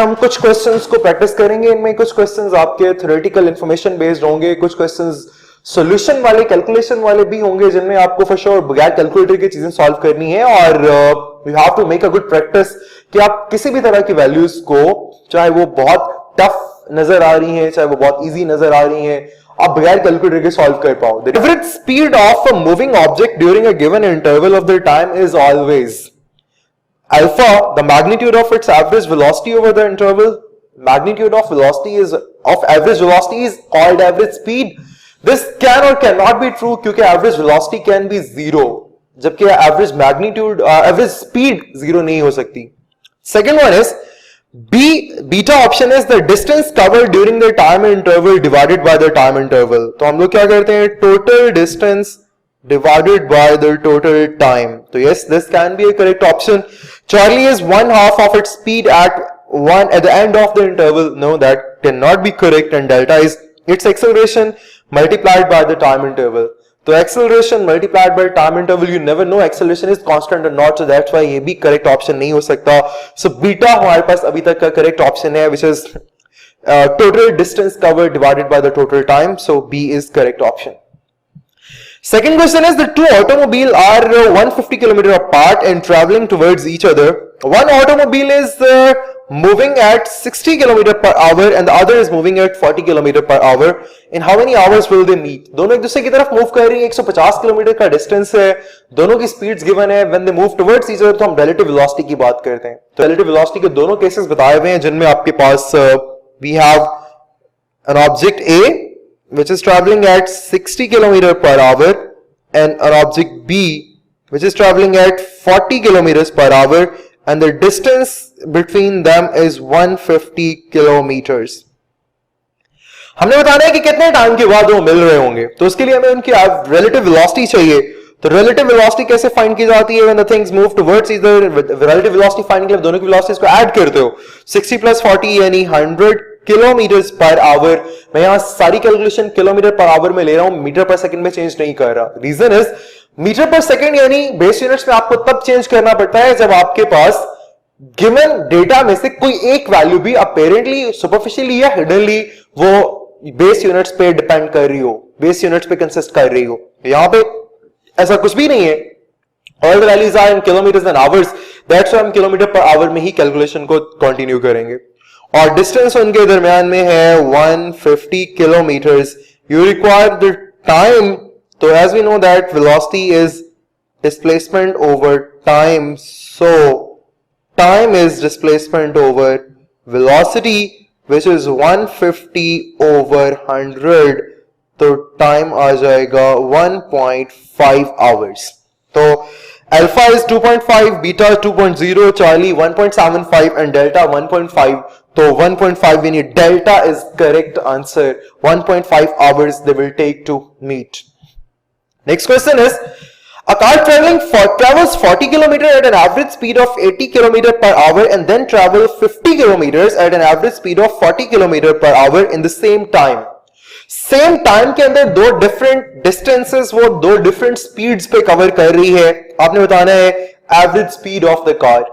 हम कुछ क्वेश्चंस को प्रैक्टिस करेंगे। इनमें कुछ क्वेश्चंस आपके थ्योरेटिकल इंफॉर्मेशन बेस्ड होंगे, कुछ क्वेश्चंस सॉल्यूशन वाले, कैलकुलेशन वाले भी होंगे, जिनमें आपको फॉर श्योर बगैर कैलकुलेटर की चीजें सॉल्व करनी है। और you have to make a good practice कि आप किसी भी तरह की वैल्यूज को, चाहे वो बहुत टफ नजर आ रही है, चाहे वो बहुत इजी नजर आ रही है, आप बगैर कैलकुलेटर के सॉल्व कर पाओ। The average speed of a moving object during a given interval of the time is always alpha, the magnitude of its average velocity over the interval. Magnitude of average velocity is called average speed. This can or cannot be true क्योंकि average velocity can be zero, जबकि average speed zero नहीं हो सकती. Second one is beta option is the distance covered during the time interval divided by the time interval. तो हम लोग क्या करते हैं, total distance divided by the total time. So yes, this can be a correct option. Charlie is 1/2 of its speed at the end of the interval. No, that cannot be correct. And delta is its acceleration multiplied by the time interval. So acceleration multiplied by time interval, you never know acceleration is constant or not. So that's why ये भी correct option नहीं हो सकता. So beta हमारे पास अभी तक का correct option है, which is total distance covered divided by the total time. So B is correct option. Second question is the two automobiles are 150 km apart and traveling towards each other. One automobile is moving at 60 km per hour and the other is moving at 40 km per hour. In how many hours will they meet? दोनों एक दूसरे की तरफ move कर रही है, 150 km का distance है, दोनों की स्पीड्स गिवन है. When they move towards each other तो हम relative velocity की बात करते हैं. तो relative velocity के दोनों केसेस बताए हुए हैं, जिनमें आपके पास we have an object A which is traveling at 60 km per hour and an object B which is traveling at 40 km per hour and the distance between them is 150 kilometers. हमने बताना है कि कितने टाइम के बाद वो मिल रहे होंगे, तो उसके लिए हमें उनकी relative velocity चाहिए. तो relative velocity कैसे फाइंड की जाती है? When the things move towards each other, relative velocity find के लिए दोनों की velocities को ऐड करते हो. 60 plus 40 यानी 100 किलोमीटर्स पर आवर. मैं यहां सारी कैलकुलेशन किलोमीटर पर आवर में ले रहा हूं, मीटर पर सेकंड में चेंज नहीं कर रहा. Reason is metre per second यानी बेस यूनिट्स में आपको तब चेंज करना पड़ता है जब आपके पास गिवन डेटा में से कोई एक वैल्यू भी अपेरेंटली, सुपरफिशियली या हिडनली वो बेस यूनिट्स पे डिपेंड कर रही हो, बेस यूनिट्स पे कंसिस्ट कर रही हो. यहां पे ऐसा कुछ भी नहीं है. All the values are in kilometers and hours, that's why हम किलोमीटर पर आवर में ही कैलकुलेशन को कंटिन्यू करेंगे. और डिस्टेंस उनके दरमियान में है 150 kilometres. You require the time, तो as we know that velocity is displacement over time, so time is displacement over velocity which is 150 over 100, तो टाइम आ जाएगा 1.5 आवर्स. तो alpha is 2.5, beta is 2.0, Charlie 1.75 and delta 1.5. So 1.5 we need. Delta is correct answer. 1.5 hours they will take to meet. Next question is a car travels 40 km at an average speed of 80 km per hour and then travel 50 km at an average speed of 40 km per hour in the same time. Same time के अंदर दो different distances, वो दो different speeds पे cover कर रही है. आपने बताना है average speed of the car.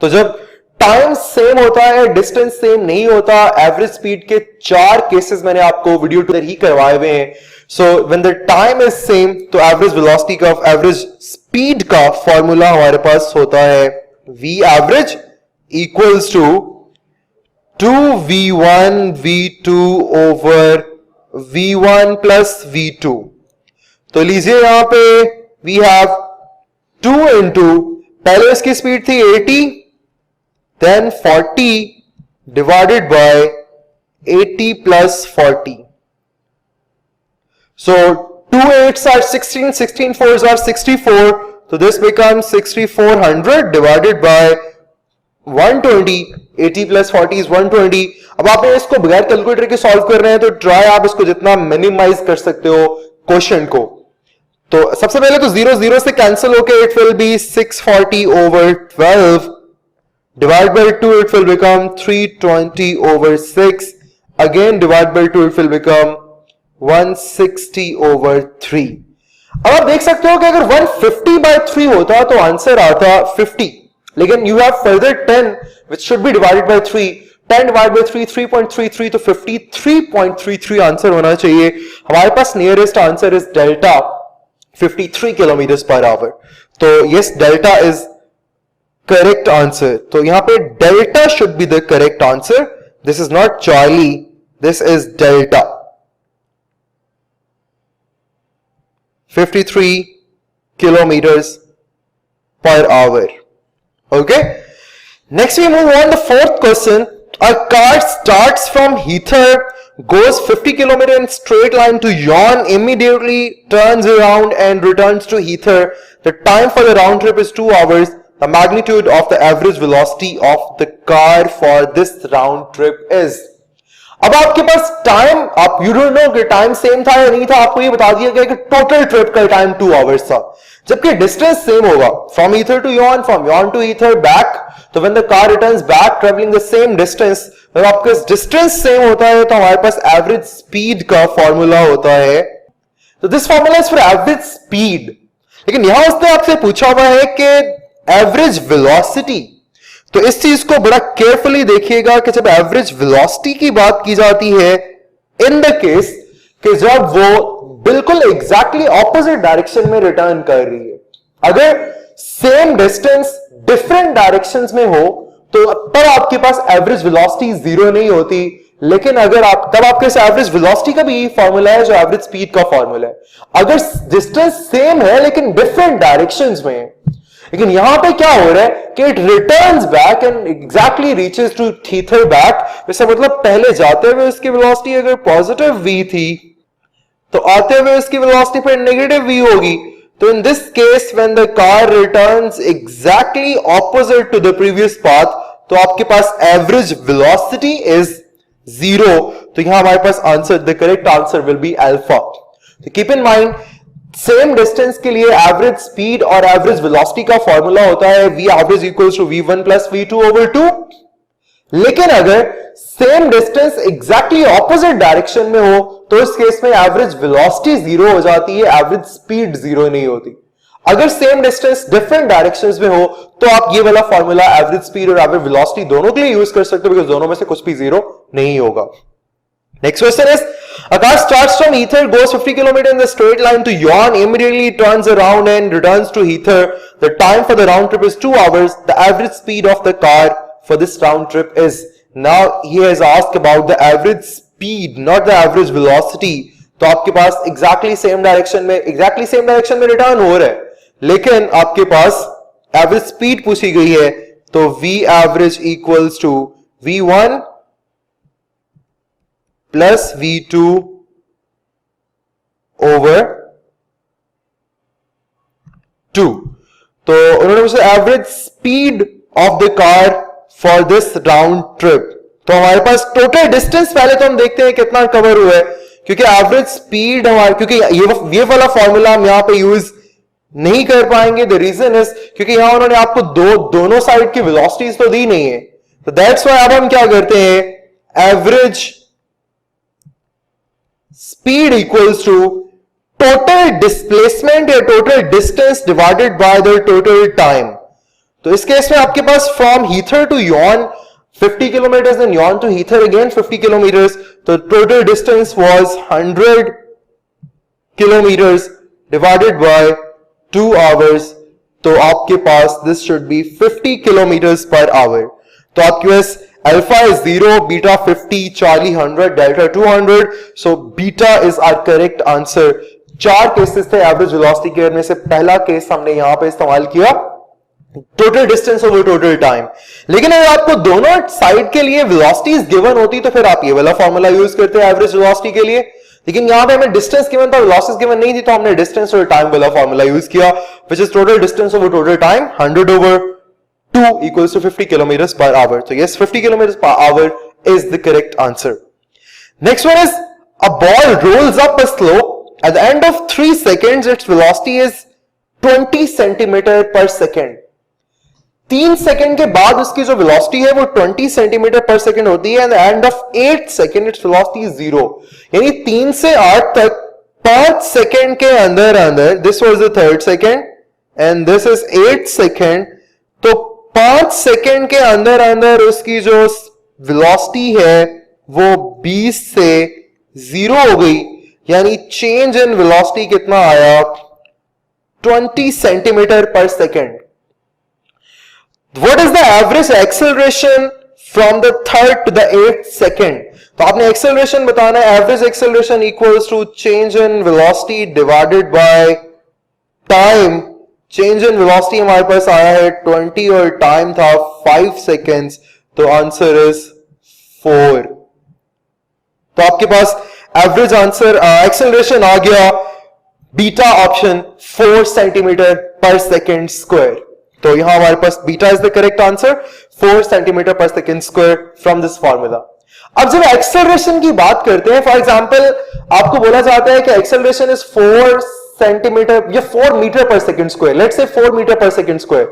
तो जब टाइम सेम होता है, डिस्टेंस सेम नहीं होता, एवरेज स्पीड के 4 केसेस मैंने आपको वीडियो टू ही करवाए हुए हैं. So when the time is same तो एवरेज वेलोसिटी का, एवरेज स्पीड का फॉर्मूला हमारे पास होता है v average equals to 2v1 v2 over v1 plus v2. तो लीजिए यहां पे we have 2 into, पहले इसकी स्पीड थी 80, then 40 divided by 80 plus 40. So 2 8s are 16, 16 4s are 64. So this becomes 6400 divided by 120. 80 plus 40 is 120. अब आपने इसको बगैर कैलकुलेटर के सॉल्व कर रहे हैं, तो ट्राई आप इसको जितना मिनिमाइज कर सकते हो क्वेश्चन को. तो सबसे पहले तो 0 0 से कैंसिल होके it will be 640 over 12 divide by 2, it will become 320 over 6, again divide by 2, it will become 160 over 3. अब आप देख सकते हो कि अगर 150 by 3 होता तो आंसर आता 50, लेकिन you have further 10 which should be divided by 3 10 divide by 3 3.33, तो 53.33 आंसर होना चाहिए। हमारे पास nearest answer is delta 53 kilometre per hour. तो yes, delta is correct answer. तो यहां पे delta should be the correct answer. This is not Charlie, this is delta 53 kilometers per hour. Okay. Next we move on the fourth question. A car starts from Heathrow, goes 50 km in straight line to Yon, immediately turns around and returns to Heathrow. The time for the round trip is 2 hours. The magnitude of the average velocity of the car for this round trip is. अब आपके पास time, आप you don't know कि time same था या नहीं था, आपको ये बता दिया गया कि टोटल ट्रिप का टाइम 2 आवर्स था, जबकि डिस्टेंस सेम होगा from hither to yon, from yon to hither back. तो when the car returns back travelling the same distance, जब आपका डिस्टेंस सेम होता है तो हमारे पास एवरेज स्पीड का फॉर्मूला होता है। तो this formula is for average speed. लेकिन यहां उसने आपसे पूछा हुआ है कि एवरेज वेलोसिटी। तो इस चीज को बड़ा केयरफुली देखिएगा कि जब एवरेज वेलोसिटी की बात की जाती है, इन द केस कि जब वो बिल्कुल एग्जैक्टली ऑपोजिट डायरेक्शन में रिटर्न कर रही है, अगर सेम डिस्टेंस डिफरेंट डायरेक्शंस में हो तो तब आपके पास एवरेज वेलोसिटी जीरो नहीं होती। लेकिन अगर आप तब आपके एवरेज वेलोसिटी का भी फॉर्मूला है जो एवरेज स्पीड का फॉर्मूला है। अगर डिस्टेंस सेम है लेकिन डिफरेंट डायरेक्शंस में, लेकिन यहां पे क्या हो रहा है कि it returns back and exactly reaches to thither back. वैसे मतलब पहले जाते हुए उसकी वेलोसिटी अगर पॉजिटिव v थी तो आते हुए उसकी वेलोसिटी फिर नेगेटिव v होगी। तो in this case when the car returns exactly opposite to the previous path, तो आपके पास एवरेज वेलोसिटी इज 0। तो यहां हमारे पास answer, the correct answer will be alpha. तो keep in mind, same distance के लिए एवरेज स्पीड और एवरेज वेलोसिटी का फॉर्मूला होता है v average equals to v1 plus v2 over 2। लेकिन अगर same distance exactly opposite direction में हो तो इस केस में एवरेज वेलोसिटी 0 हो जाती है, एवरेज स्पीड 0 नहीं होती। अगर सेम डिस्टेंस डिफरेंट डायरेक्शंस में हो तो आप ये वाला फॉर्मूला एवरेज स्पीड और एवरेज वेलोसिटी दोनों के लिए यूज कर सकते हो, बिकॉज़ दोनों में से कुछ भी 0 नहीं होगा। Next question is, a car starts from Heathrow, goes 50 km in the straight line to Yon, immediately turns around and returns to Heathrow. The time for the round trip is 2 hours. The average speed of the car for this round trip is. Now he has asked about the average speed, not the average velocity. तो आपके पास exactly same direction में return हो रहा है, लेकिन आपके पास average speed पूछी गई है। तो v average equals to v1 plus v2 over 2। तो उन्होंने मुझे average speed of the car for this round trip. तो हमारे पास टोटल डिस्टेंस पहले तो हम देखते हैं कितना कवर हुआ है, क्योंकि एवरेज स्पीड हमारे, क्योंकि ये वाला फॉर्मूला हम यहां पे यूज नहीं कर पाएंगे। द रीजन इज क्योंकि यहां उन्होंने आपको दोनों साइड की वेलोसिटीज तो दी नहीं है। तो दैट्स व्हाई अब हम क्या करते हैं, average speed equals to total displacement या total distance divided by the total time। तो इस केस में आपके पास from Heathrow to Yon 50 kilometers and Yon to Heathrow again 50 kilometers, तो total distance was 100 kilometers divided by 2 hours। तो आपके पास this should be 50 kilometers per hour। तो आपके पास Alpha is 0, beta 50, Charlie 100, delta 200. So beta is our correct answer। 4 cases थे average velocity के में से पहला केस हमने यहां पे इस्तेमाल किया total distance over total time. लेकिन अगर आपको दोनों साइड के लिए वेलोसिटीज गिवन होती तो फिर आप ये वाला फॉर्मूला यूज करते हैं एवरेज वेलोसिटी के लिए। लेकिन यहां पे हमें डिस्टेंस गिवन था, वेलोसिटीज गिवन नहीं थी, तो हमने डिस्टेंस और टाइम वाला फॉर्मूला यूज किया, which is total distance over total time 100 over 2 equals to 50 kilometers per hour। So yes, 50 kilometers per hour is the correct answer। Next one is, a ball rolls up a slope. At the end of 3 seconds, its velocity is 20 centimeter per second। 3 second के बाद उसकी जो velocity है वो 20 centimeter पर second होती है। And the end of 8 second its velocity is 0। यानी 3 से 8 तक 5 सेकंड के अंदर अंदर, this was the 3rd second and this is 8 second, तो 5 सेकंड के अंदर अंदर उसकी जो वेलोसिटी है वो 20 से 0 हो गई, यानी चेंज इन वेलोसिटी कितना आया 20 centimeter per second. What is the average acceleration from the third to the 8th second. तो आपने एक्सेलरेशन बताना है. Average acceleration equals to change in velocity divided by time. Change in velocity हमारे पास आया है 20 और टाइम था 5 सेकेंड्स, तो आंसर इज 4. तो आपके पास एवरेज आंसर एक्सेलरेशन आ गया beta option 4 centimetre per second square. तो यहां हमारे पास beta is the correct answer 4 centimetre per second square from this formula. अब जब एक्सेलरेशन की बात करते हैं, फॉर एग्जांपल आपको बोला जाता है कि एक्सेलरेशन इज 4 सेंटीमीटर या 4 metre per second square. Let's say 4 metre per second square.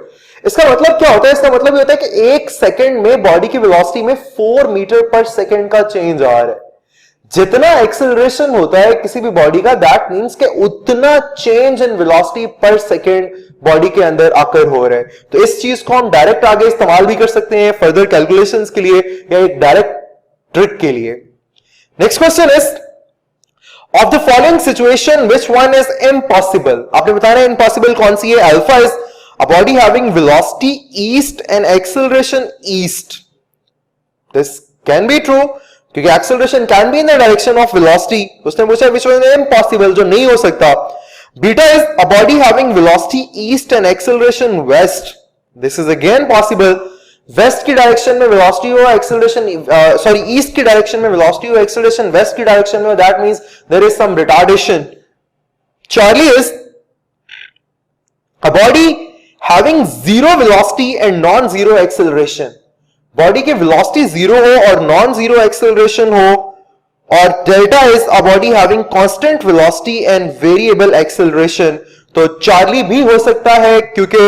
इसका मतलब क्या होता है? इसका मतलब ये होता है कि एक सेकेंड में बॉडी की वेलोसिटी में 4 मीटर पर सेकेंड का चेंज आ रहा है. जितना एक्सेलरेशन होता है किसी भी बॉडी का, दैट मींस कि उतना चेंज इन वेलोसिटी पर सेकेंड बॉडी के अंदर आकर हो रहा है. तो इस चीज को हम डायरेक्ट आगे इस्तेमाल भी कर सकते हैं फर्दर कैलकुलेशंस के लिए या एक डायरेक्ट ट्रिक के लिए. Next question is of the following situation which one is impossible. आपने बताना है इम्पॉसिबल कौन सी है. Alpha is a body having velocity east and acceleration east. This can be true क्योंकि acceleration can be in the direction of velocity. उसने पूछा विच one is impossible, जो नहीं हो सकता. Beta is a body having velocity east and acceleration west. This is again possible. West की direction में velocity हो, एक्सेलरेशन ईस्ट की डायरेक्शन में वेलोसिटी हो, एक्सेलरेशन वेस्ट की डायरेक्शन में हो, that means there is some retardation. Charlie is a body having zero velocity and non zero acceleration. Body की वेलोसिटी जीरो हो और नॉन जीरो एक्सेलरेशन हो, और delta is a body having constant velocity and variable acceleration. तो Charlie भी हो सकता है क्योंकि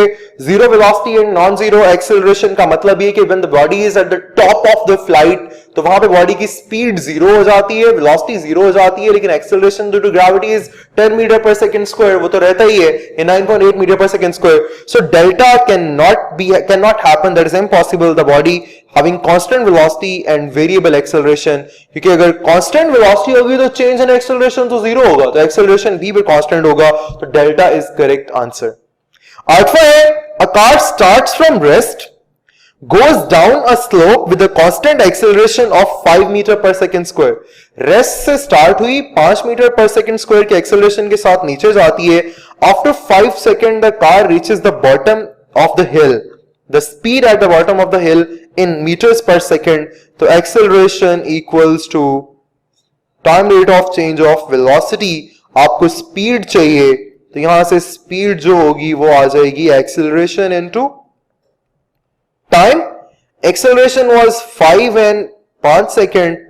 zero velocity and non zero acceleration का मतलब ये कि when the body is at the top of the flight, तो वहां पे बॉडी की स्पीड जीरो हो जाती है, वेलोसिटी जीरो हो जाती है, लेकिन acceleration due to gravity is 10 meter per second square, वो तो रहता ही है, 9.8 meter per second square. So delta can not happen, that is impossible. The बॉडी having constant velocity and variable acceleration, क्योंकि अगर constant velocity होगी तो change in acceleration तो जीरो होगा, तो acceleration भी constant होगा. तो delta is correct answer. आठवां है a car starts from rest, goes down a slope with a constant acceleration of 5 meter per second square. Rest से स्टार्ट हुई 5 मीटर पर सेकंड स्क्वायर के एक्सेलरेशन के साथ नीचे जाती है. After 5 second the car reaches the bottom of the hill. The speed at the bottom of the hill in meters per second. So acceleration equals to time rate of change of velocity. आपको speed चाहिए तो यहां से speed जो होगी वो आ जाएगी acceleration into time. Acceleration was 5 and 5 second,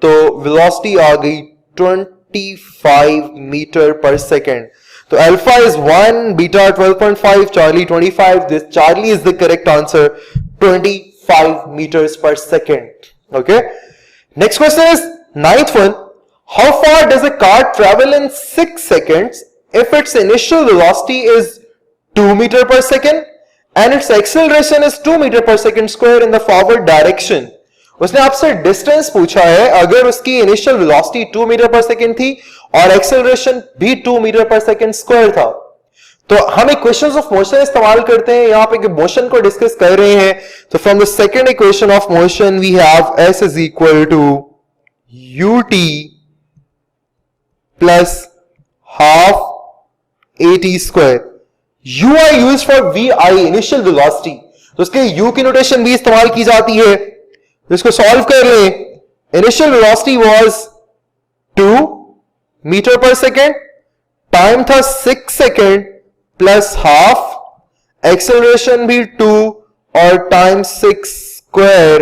तो velocity आ गई 25 meter per second. So alpha is 1, beta 12.5, Charlie 25. This Charlie is the correct answer. 25 meters per second. Okay. Next question is ninth one. How far does a car travel in 6 seconds if its initial velocity is 2 meter per second and its acceleration is 2 meter per second square in the forward direction? उसने आपसे distance पूछा है अगर उसकी initial velocity 2 metre per second थी और acceleration भी 2 metre per second square था. तो हम इक्वेशंस ऑफ मोशन इस्तेमाल करते हैं यहां पे मोशन को डिस्कस कर रहे हैं. तो from the second equation of motion we have s is equal to ut plus half at square. u I use for vi initial velocity, तो उसके u की नोटेशन भी इस्तेमाल की जाती है. इसको सॉल्व कर लें. Initial velocity was 2 metre per second, time था 6 सेकेंड प्लस हाफ, एक्सेलरेशन भी 2 और टाइम 6 स्क्वायर.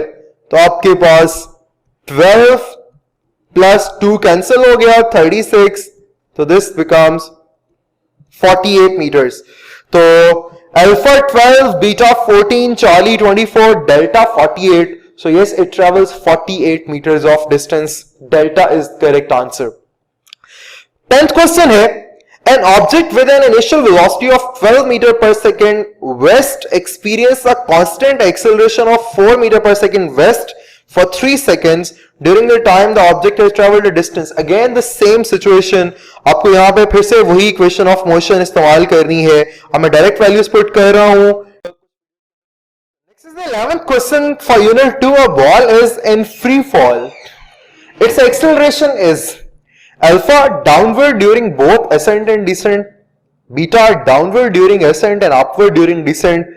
तो आपके पास 12 प्लस 2 कैंसिल हो गया 36. तो दिस बिकम्स 48 मीटर्स. तो alpha 12, beta 14, Charlie 24, delta 48. So yes, it travels 48 meters of distance. Delta is correct answer. 10th question है, an object with an initial velocity of 12 meter per second west experienced a constant acceleration of 4 meter per second west for 3 seconds during the time the object has traveled a distance. Again the same situation, आपको यहाँ पे फिर से वही equation of motion इस्तेमाल करनी है. अब मैं direct values put कर रहा हूँ. Next is the 11th question for unit 2. A ball is in free fall. Its acceleration is alpha downward during both ascent and descent, beta downward during ascent and upward during descent,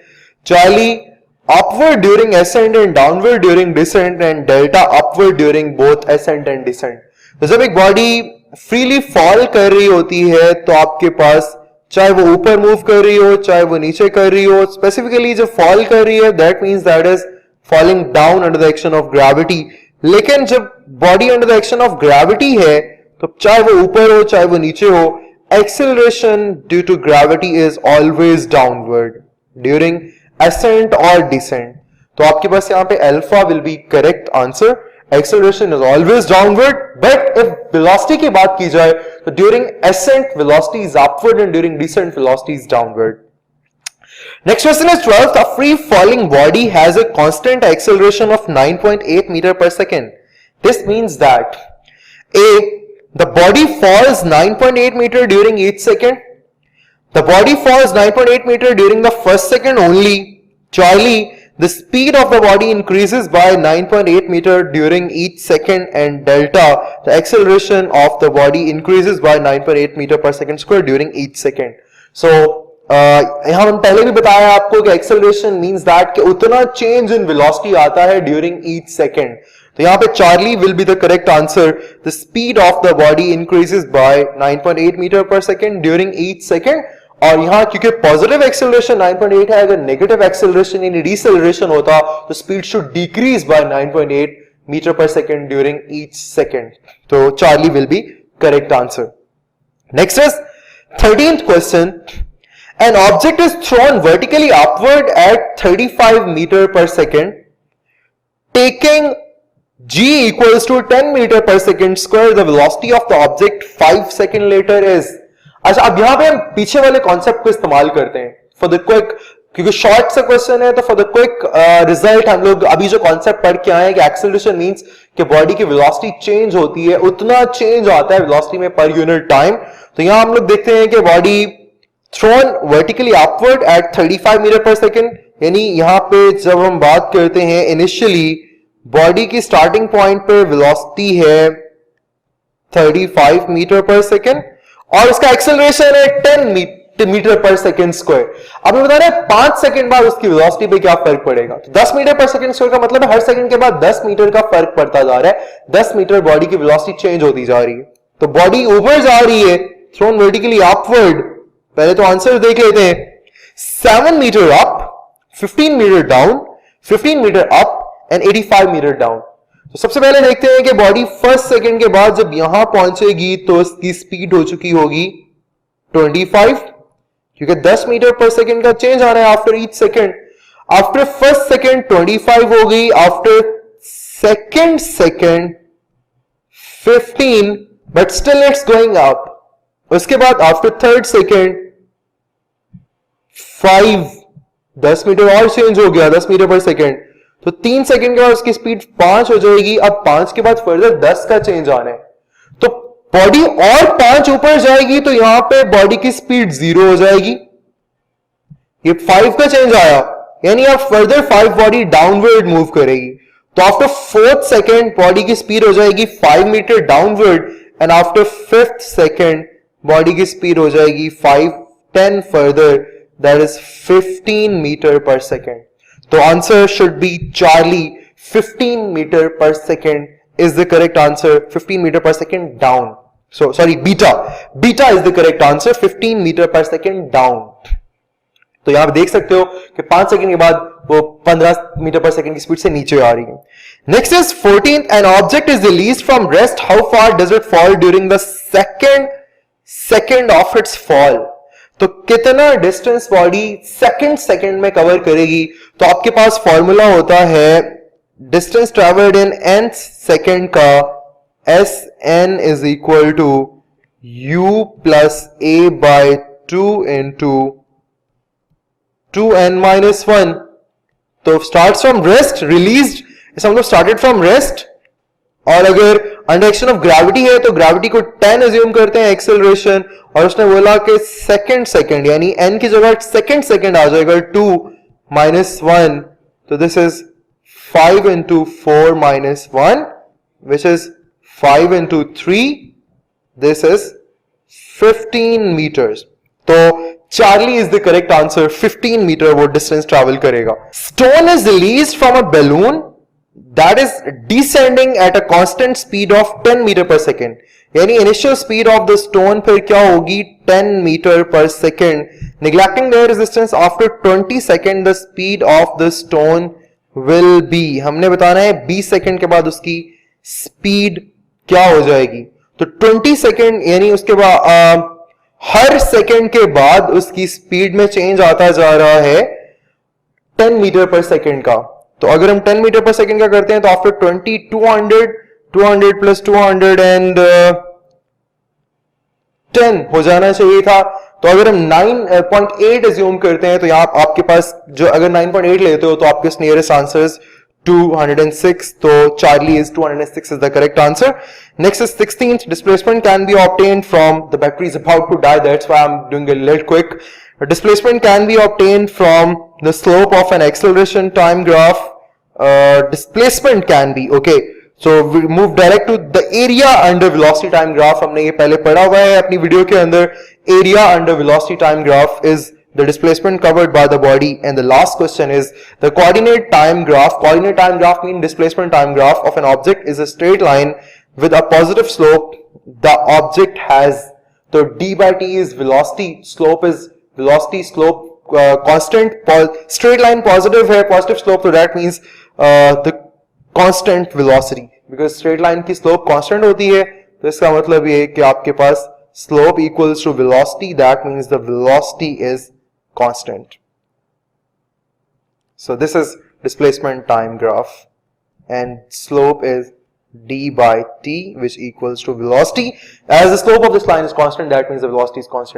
Charlie upward during ascent and downward during descent, and delta upward during both ascent and descent. तो जब एक body freely fall कर रही होती है तो आपके पास चाहे वो ऊपर मूव कर रही हो चाहे वो नीचे कर रही हो, स्पेसिफिकली जब फॉल कर रही है that means that is falling down under the action of gravity. लेकिन जब body under the action of gravity है तो चाहे वो ऊपर हो चाहे वो नीचे हो, acceleration due to gravity is always downward during ascent or descent. तो आपके पास यहाँ पे alpha will be correct answer. Acceleration is always downward, but if velocity की बात की जाए तो during ascent velocity is upward and during descent velocity is downward. Next question is 12th. A free falling body has a constant acceleration of 9.8 meter per second. This means that A, the body falls 9.8 meter during each second. The body falls 9.8 meter during the first second only. Charlie, the speed of the body increases by 9.8 meter during each second, and delta, the acceleration of the body increases by 9.8 meter per second square during each second. So, यहाँ हम पहले भी बताया आपको कि acceleration means that कि उतना change in velocity आता है during each second. तो यहाँ पे Charlie will be the correct answer. The speed of the body increases by 9.8 meter per second during each second. और यहाँ क्योंकि पॉजिटिव एक्सेलरेशन 9.8 है, अगर नेगेटिव एक्सेलरेशन यानी डिसेलरेशन होता तो speed should decrease by 9.8 meter per second during each second. तो Charlie will be correct answer. Next is 13th question. An object is thrown vertically upward at 35 meter per second, taking g equals to 10 meter per second square. The velocity of the object 5 seconds later is. अच्छा, अब यहां पे हम पीछे वाले concept को इस्तेमाल करते हैं फॉर द क्विक, क्योंकि शॉर्ट सा क्वेश्चन है तो फॉर द क्विक रिजल्ट हम लोग अभी जो कॉन्सेप्ट पढ़ के आए हैं कि एक्सेलरेशन मींस कि बॉडी की वेलोसिटी चेंज होती है, उतना चेंज आता है वेलोसिटी में पर यूनिट टाइम. तो यहां हम लोग देखते हैं कि body thrown vertically upward at 35 meter per second, यानी यहां पे जब हम बात करते हैं इनिशियली बॉडी की स्टार्टिंग पॉइंट पे वेलोसिटी है 35 मीटर पर सेकेंड और उसका एक्सेलरेशन है 10 मीटर पर सेकेंड स्क्वायर. अब बता रहे हैं 5 सेकंड बाद उसकी वेलोसिटी पे क्या फर्क पड़ेगा. तो 10 मीटर पर सेकेंड स्क्वायर का मतलब है हर सेकंड के बाद 10 मीटर का फर्क पड़ता जा रहा है. 10 मीटर बॉडी की वेलोसिटी चेंज होती जा रही है. तो बॉडी ऊपर जा रही है थ्रोन वर्टिकली अपवर्ड. पहले तो आंसर देख लेते हैं. 7 meter up, 15 meter down, 15 meter up and 85 meter down. तो सबसे पहले देखते हैं कि बॉडी फर्स्ट सेकंड के बाद जब यहां पहुंचेगी तो उसकी स्पीड हो चुकी होगी 25, क्योंकि 10 मीटर पर सेकंड का चेंज आ रहा है after each second. After first second 25 हो गई, after second 15, but still it's going up. उसके बाद आफ्टर थर्ड सेकंड 5, 10 मीटर और चेंज हो गया 10 मीटर पर सेकंड. तो 3 सेकंड के बाद उसकी स्पीड 5 हो जाएगी. अब 5 के बाद फर्दर 10 का चेंज आना है तो बॉडी और 5 ऊपर जाएगी तो यहां पे बॉडी की स्पीड 0 हो जाएगी. ये 5 का चेंज आया यानी अब फर्दर 5 बॉडी डाउनवर्ड मूव करेगी. तो आफ्टर 4th सेकंड बॉडी की स्पीड हो जाएगी 5 metre downward and after 5th second body की स्पीड हो जाएगी 10 further, that is 15 metre per second. तो answer should be Charlie. 15 metre per second is the correct answer. 15 metre per second down. So sorry, beta is the correct answer. 15 metre per second down. तो यहां आप देख सकते हो कि 5 second के बाद वो 15 मीटर पर सेकंड की स्पीड से नीचे आ रही है. Next is 14th. An object is released from rest. How far does it fall during the second of its fall. तो कितना डिस्टेंस बॉडी सेकंड में कवर करेगी. तो आपके पास फॉर्मूला होता है डिस्टेंस ट्रेवल्ड इन nth सेकंड का SN is equal to U plus A by 2 into 2n-1. तो स्टार्ट फ्रॉम रेस्ट, रिलीज्ड इसे हम लोग स्टार्टेड फ्रॉम रेस्ट, और अगर अंडर एक्शन ऑफ ग्रेविटी है तो ग्रेविटी को 10 अज्यूम करते हैं एक्सेलरेशन, और उसने बोला कि सेकंड यानी n की जगह सेकंड आ जाएगा 2 minus 1, तो this is 5 into 4 minus 1 which is 5 into 3, this is 15 meters. तो Charlie is the correct answer. 15 meter वो distance travel करेगा. Stone is released from a balloon that is descending at a constant speed of 10 meter per second. यानी initial speed of the stone फिर क्या होगी 10 meter per second. Neglecting their resistance after 20 second the speed of the stone will be. हमने बताना है 20 second के बाद उसकी स्पीड क्या हो जाएगी. तो 20 सेकंड यानी उसके बाद हर सेकंड के बाद उसकी स्पीड में चेंज आता जा रहा है 10 मीटर पर सेकंड का. तो अगर हम 10 मीटर पर सेकंड का करते हैं तो आफ्टर 20 200 प्लस 200 एंड 10 हो जाना चाहिए था. तो अगर हम 9.8 अज्यूम करते हैं तो यहां आपके पास जो अगर 9.8 लेते हो तो आपके नियरेस्ट आंसर 206. तो Charlie is 206 is the correct answer. Next is 16th. Displacement can be obtained from, the battery is about to die, that's why I'm doing a little quick. Displacement can be obtained from the slope of an acceleration time graph. Displacement can be, okay. So we move direct to the area under velocity time graph. हमने ये पहले पढ़ा हुआ है अपनी video के अंदर. Area under velocity time graph is the displacement covered by the body. And the last question is the coordinate time graph. Coordinate time graph means displacement time graph of an object is a straight line with a positive slope. The object has, so d by t is velocity, slope is velocity, slope constant, straight line positive है, positive slope, so that means the constant velocity, because straight line की slope constant होती है. तो इसका मतलब ये है कि आपके पास slope equals to velocity, that means the velocity is constant. So this is displacement time graph, and slope is d by t, which equals to velocity. As the slope of this line is constant, that means the velocity is constant.